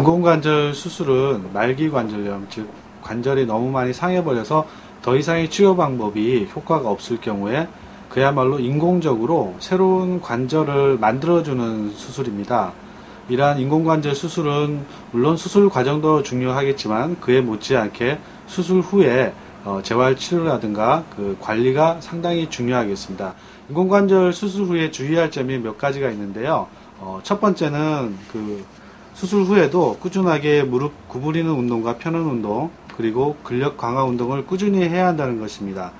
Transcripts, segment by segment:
인공관절 수술은 말기관절염, 즉 관절이 너무 많이 상해버려서 더 이상의 치료 방법이 효과가 없을 경우에 그야말로 인공적으로 새로운 관절을 만들어주는 수술입니다. 이러한 인공관절 수술은 물론 수술 과정도 중요하겠지만 그에 못지않게 수술 후에 재활치료라든가 그 관리가 상당히 중요하겠습니다. 인공관절 수술 후에 주의할 점이 몇 가지가 있는데요. 첫 번째는 그 수술 후에도 꾸준하게 무릎 구부리는 운동과 펴는 운동, 그리고 근력 강화 운동을 꾸준히 해야 한다는 것입니다.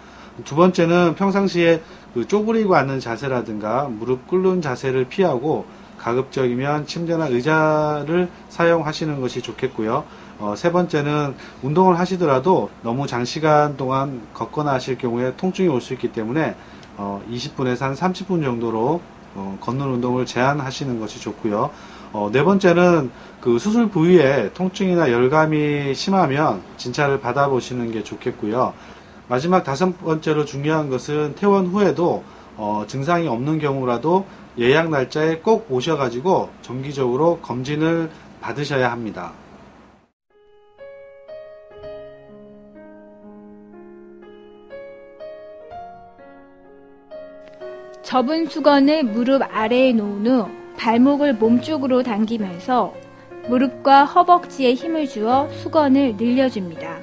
두 번째는 평상시에 그 쪼그리고 앉는 자세라든가 무릎 꿇는 자세를 피하고 가급적이면 침대나 의자를 사용하시는 것이 좋겠고요. 세 번째는 운동을 하시더라도 너무 장시간 동안 걷거나 하실 경우에 통증이 올 수 있기 때문에 20분에서 한 30분 정도로 걷는 운동을 제한하시는 것이 좋고요. 네 번째는 그 수술 부위에 통증이나 열감이 심하면 진찰을 받아보시는 게 좋겠고요. 마지막 다섯 번째로 중요한 것은 퇴원 후에도 증상이 없는 경우라도 예약 날짜에 꼭 오셔가지고 정기적으로 검진을 받으셔야 합니다. 접은 수건을 무릎 아래에 놓은 후 발목을 몸쪽으로 당기면서 무릎과 허벅지에 힘을 주어 수건을 늘려줍니다.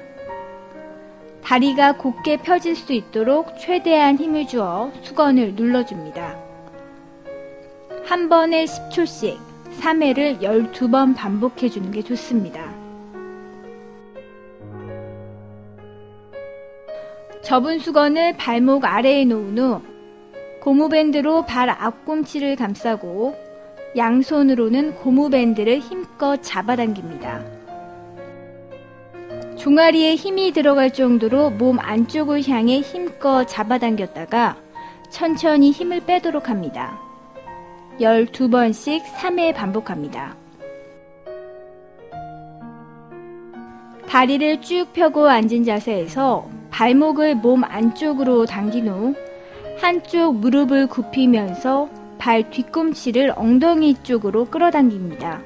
다리가 곧게 펴질 수 있도록 최대한 힘을 주어 수건을 눌러줍니다. 한 번에 10초씩 3회를 12번 반복해주는 게 좋습니다. 접은 수건을 발목 아래에 놓은 후 고무밴드로 발 앞꿈치를 감싸고 양손으로는 고무밴드를 힘껏 잡아당깁니다. 종아리에 힘이 들어갈 정도로 몸 안쪽을 향해 힘껏 잡아당겼다가 천천히 힘을 빼도록 합니다. 12번씩 3회 반복합니다. 다리를 쭉 펴고 앉은 자세에서 발목을 몸 안쪽으로 당긴 후 한쪽 무릎을 굽히면서 발 뒤꿈치를 엉덩이 쪽으로 끌어당깁니다.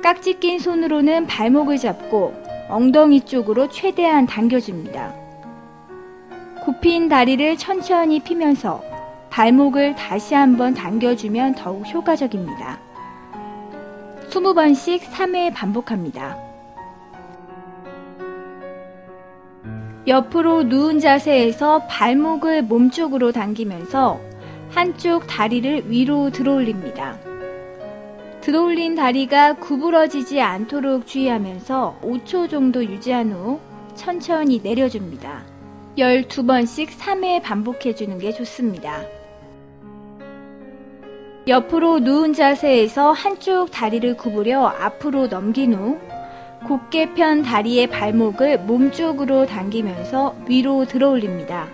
깍지 낀 손으로는 발목을 잡고 엉덩이 쪽으로 최대한 당겨줍니다. 굽힌 다리를 천천히 피면서 발목을 다시 한번 당겨주면 더욱 효과적입니다. 20번씩 3회 반복합니다. 옆으로 누운 자세에서 발목을 몸쪽으로 당기면서 한쪽 다리를 위로 들어올립니다. 들어올린 다리가 구부러지지 않도록 주의하면서 5초 정도 유지한 후 천천히 내려줍니다. 12번씩 3회 반복해주는 게 좋습니다. 옆으로 누운 자세에서 한쪽 다리를 구부려 앞으로 넘긴 후 곧게 편 다리의 발목을 몸쪽으로 당기면서 위로 들어올립니다.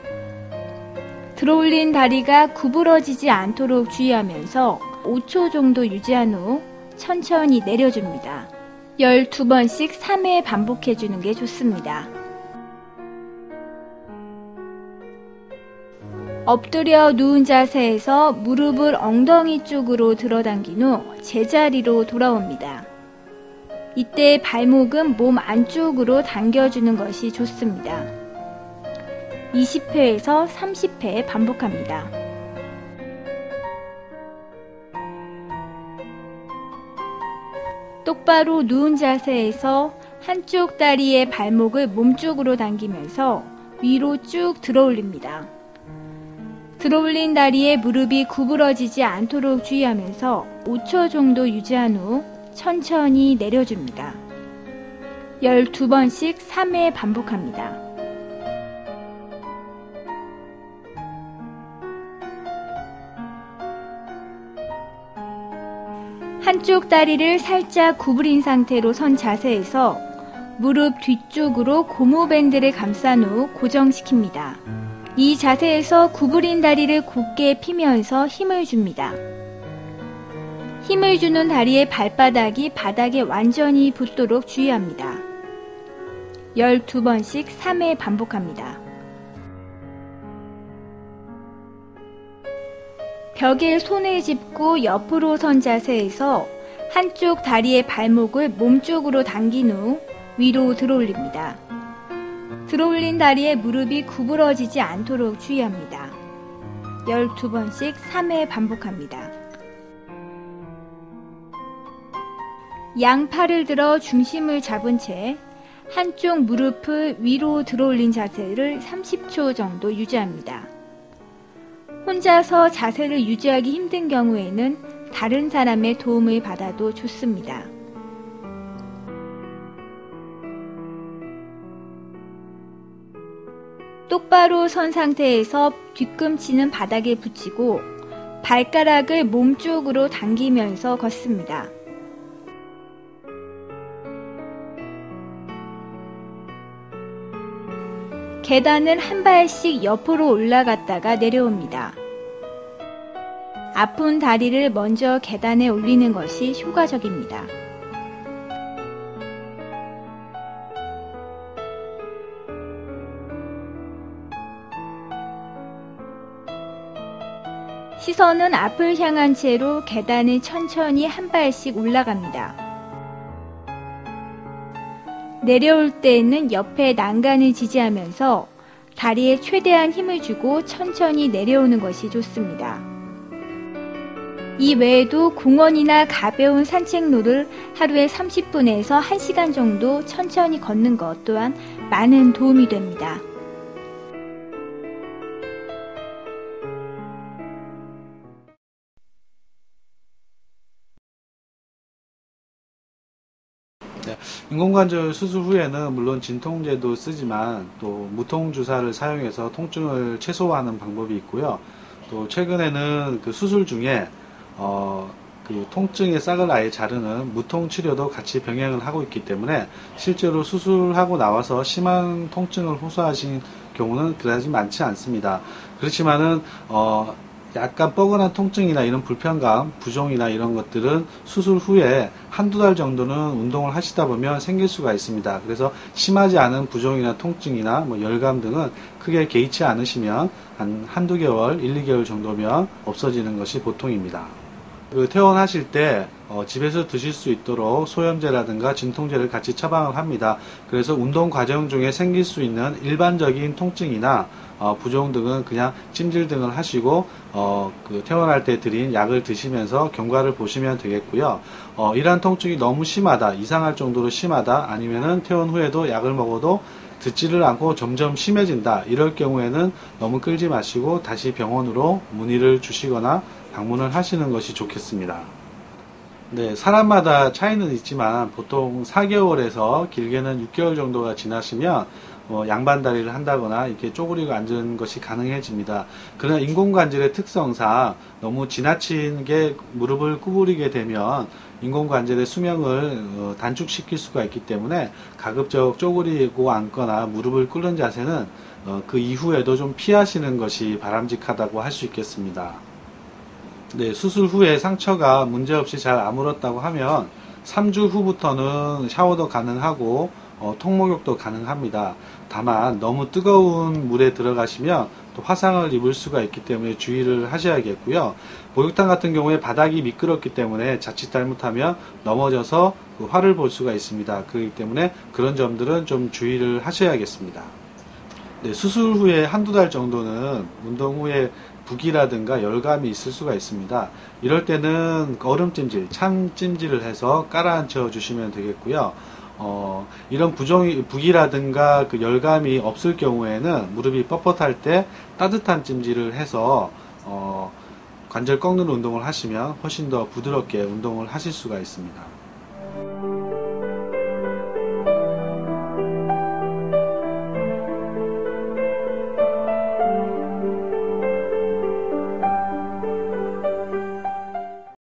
들어올린 다리가 구부러지지 않도록 주의하면서 5초 정도 유지한 후 천천히 내려줍니다. 12번씩 3회 반복해주는 게 좋습니다. 엎드려 누운 자세에서 무릎을 엉덩이 쪽으로 들어당긴 후 제자리로 돌아옵니다. 이때 발목은 몸 안쪽으로 당겨주는 것이 좋습니다. 20회에서 30회 반복합니다. 똑바로 누운 자세에서 한쪽 다리의 발목을 몸쪽으로 당기면서 위로 쭉 들어올립니다. 들어올린 다리에 무릎이 구부러지지 않도록 주의하면서 5초 정도 유지한 후 천천히 내려줍니다. 12번씩 3회 반복합니다. 한쪽 다리를 살짝 구부린 상태로 선 자세에서 무릎 뒤쪽으로 고무밴드를 감싼 후 고정시킵니다. 이 자세에서 구부린 다리를 곧게 피면서 힘을 줍니다. 힘을 주는 다리의 발바닥이 바닥에 완전히 붙도록 주의합니다. 12번씩 3회 반복합니다. 벽에 손을 짚고 옆으로 선 자세에서 한쪽 다리의 발목을 몸쪽으로 당긴 후 위로 들어올립니다. 들어올린 다리의 무릎이 구부러지지 않도록 주의합니다. 12번씩 3회 반복합니다. 양팔을 들어 중심을 잡은 채 한쪽 무릎을 위로 들어올린 자세를 30초 정도 유지합니다. 혼자서 자세를 유지하기 힘든 경우에는 다른 사람의 도움을 받아도 좋습니다. 똑바로 선 상태에서 뒤꿈치는 바닥에 붙이고 발가락을 몸쪽으로 당기면서 걷습니다. 계단을 한 발씩 옆으로 올라갔다가 내려옵니다. 아픈 다리를 먼저 계단에 올리는 것이 효과적입니다. 시선은 앞을 향한 채로 계단을 천천히 한 발씩 올라갑니다. 내려올 때에는 옆에 난간을 지지하면서 다리에 최대한 힘을 주고 천천히 내려오는 것이 좋습니다. 이 외에도 공원이나 가벼운 산책로를 하루에 30분에서 1시간 정도 천천히 걷는 것 또한 많은 도움이 됩니다. 인공관절 수술 후에는 물론 진통제도 쓰지만 또 무통주사를 사용해서 통증을 최소화하는 방법이 있고요. 또 최근에는 그 수술 중에 그 통증의 싹을 아예 자르는 무통치료도 같이 병행을 하고 있기 때문에 실제로 수술하고 나와서 심한 통증을 호소하신 경우는 그다지 많지 않습니다. 그렇지만은 약간 뻐근한 통증이나 이런 불편감, 부종이나 이런 것들은 수술 후에 한두 달 정도는 운동을 하시다 보면 생길 수가 있습니다. 그래서 심하지 않은 부종이나 통증이나 뭐 열감 등은 크게 개의치 않으시면 한두 개월, 1, 2개월 정도면 없어지는 것이 보통입니다. 그 퇴원하실 때 집에서 드실 수 있도록 소염제라든가 진통제를 같이 처방을 합니다. 그래서 운동 과정 중에 생길 수 있는 일반적인 통증이나 부종 등은 그냥 찜질 등을 하시고 그 퇴원할 때 드린 약을 드시면서 경과를 보시면 되겠고요. 이러한 통증이 너무 심하다, 이상할 정도로 심하다, 아니면은 퇴원 후에도 약을 먹어도 듣지를 않고 점점 심해진다, 이럴 경우에는 너무 끌지 마시고 다시 병원으로 문의를 주시거나 방문을 하시는 것이 좋겠습니다. 네, 사람마다 차이는 있지만 보통 4개월에서 길게는 6개월 정도가 지나시면 양반다리를 한다거나 이렇게 쪼그리고 앉은 것이 가능해집니다. 그러나 인공관절의 특성상 너무 지나치게 무릎을 구부리게 되면 인공관절의 수명을 단축시킬 수가 있기 때문에 가급적 쪼그리고 앉거나 무릎을 꿇는 자세는 그 이후에도 좀 피하시는 것이 바람직하다고 할 수 있겠습니다. 네, 수술 후에 상처가 문제없이 잘 아물었다고 하면 3주 후부터는 샤워도 가능하고 통목욕도 가능합니다. 다만 너무 뜨거운 물에 들어가시면 또 화상을 입을 수가 있기 때문에 주의를 하셔야겠고요. 목욕탕 같은 경우에 바닥이 미끄럽기 때문에 자칫 잘못하면 넘어져서 그 화를 볼 수가 있습니다. 그렇기 때문에 그런 점들은 좀 주의를 하셔야겠습니다. 네, 수술 후에 한두 달 정도는 운동 후에 부기라든가 열감이 있을 수가 있습니다. 이럴 때는 얼음찜질, 참찜질을 해서 깔아앉혀 주시면 되겠고요. 이런 부기라든가 그 열감이 없을 경우에는 무릎이 뻣뻣할 때 따뜻한 찜질을 해서 관절 꺾는 운동을 하시면 훨씬 더 부드럽게 운동을 하실 수가 있습니다.